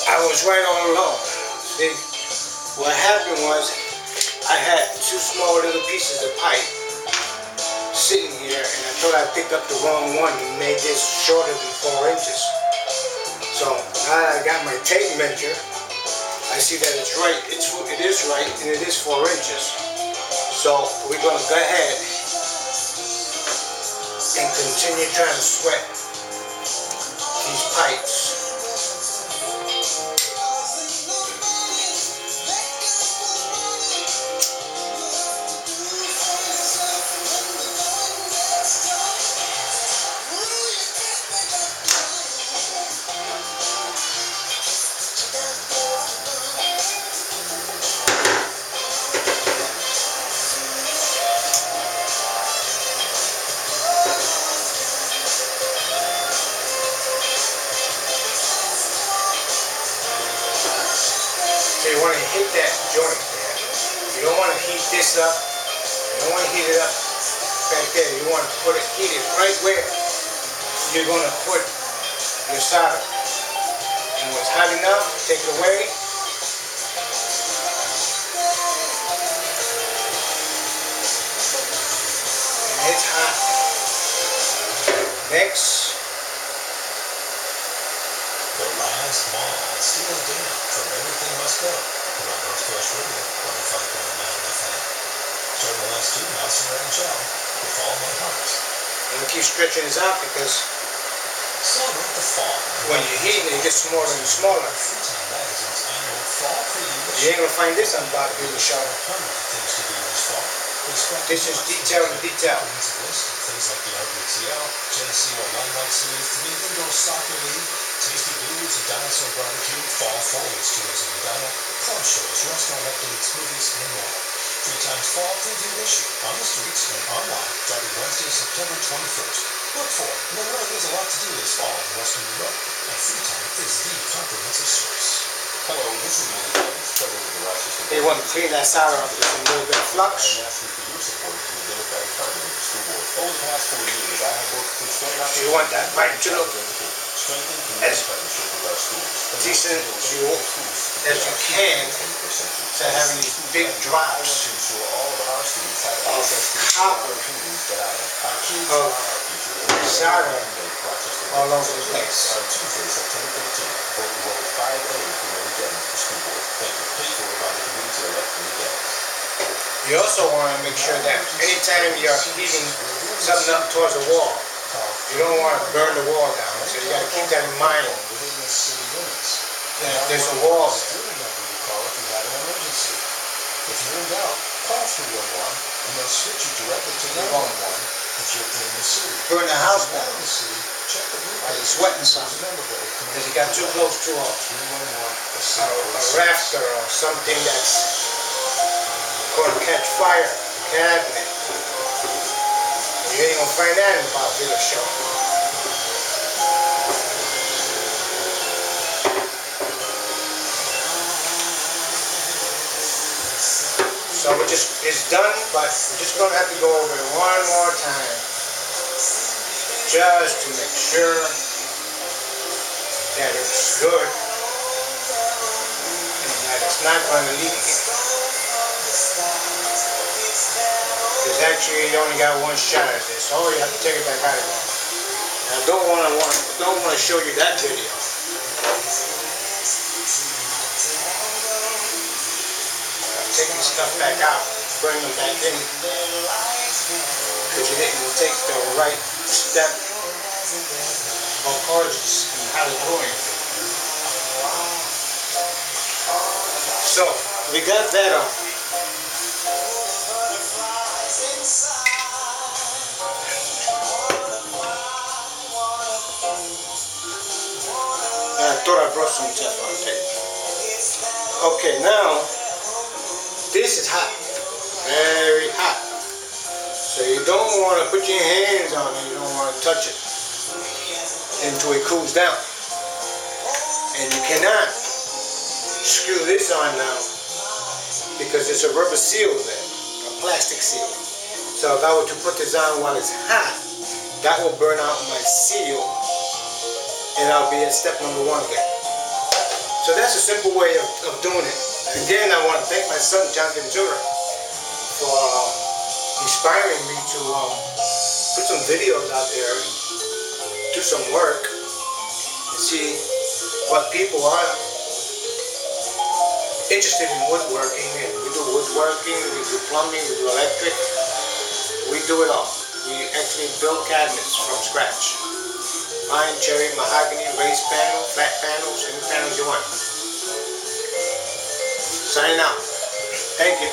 I was right all along. See, what happened was I had two small little pieces of pipe sitting here, and I thought I picked up the wrong one and made this shorter than 4 inches. So now that I got my tape measure, I see that it's right. It is right, and it is 4 inches. So we're gonna go ahead and continue trying to sweat these pipes. You want to hit that joint there. You don't want to heat this up. You don't want to heat it up back there. You want to heat it right where you're going to put your solder. And when it's hot enough, take it away. And it's hot. Next. The last mall, still damp from everything must go. From our Northwest Radio, 105.9 FM. Starting the last 2 months in Red Gel, with all my heart. And we keep stretching this out because celebrate the fall. When you're heating it, gets smaller and smaller. Freetown Magazine's annual fall preview. You ain't gonna find this on Bob Beauty Show. Things to do this fall. This is detail to detail. Things like the RBTL, Geneseo Limelight Series, the Indoor Soccer League, Tasty Blues, the Dinosaur Barbecue, Fall Foliage Tours in Medina, club shows, restaurant updates, movies, and more. Freetown's Fall Preview issue on the streets and online, starting Wednesday, September 21st. Look for it. There really is a lot to do this fall in Western New York, and Freetown is the comprehensive source. Hello, this is Willie Jones, president of the Rochester. They want to clean that solder up with a little bit of flux. I'm asking for your support to the Democratic Party of the school board. Over the past 4 years, I have worked to explain You want that pipe to look as decent as you can to have these big drops of copper, of solder all over the place. On Tuesday, September 13th, vote roll 5A for Mary Devins for school board. Thank you. Paid for by the community to elect Mary Devins. You also want to make sure that anytime you're heating something up towards the wall, you don't want to burn the wall down. So you got to keep that in mind. That there's a wall there. If you're in doubt, call 311 and they'll switch you directly to 911 if you're in the city. Burn the house down. In the city, check the blue Are you sweating something? Because you got too close to a rafter or something that's going to catch fire, cabinet. You ain't going to find that in the Bob Villa Show. So it's done, but we're just going to have to go over it one more time. Just to make sure that it's good and that it's not going to leak again. Because actually you only got one shot at this. Oh, you have to take it back out again. I don't want to show you that video. Taking stuff back out, bring them back in, because you didn't take the right step or courses in how to do anything. So, we got that on. And I thought I brought some Teflon tape. Okay, now, this is hot, very hot. So you don't want to put your hands on it, you don't want to touch it until it cools down. And you cannot screw this on now because there's a rubber seal there, a plastic seal. So if I were to put this on while it's hot, that will burn out my seal and I'll be at step number 1 again. So that's a simple way of doing it. Again, I want to thank my son, John Ventura, for inspiring me to put some videos out there, do some work, and see what people are interested in woodworking. And we do woodworking, we do plumbing, we do electric, we do it all. We actually build cabinets from scratch. Pine, cherry, mahogany, raised panel, flat panels, any panels you want. Signing out. Thank you.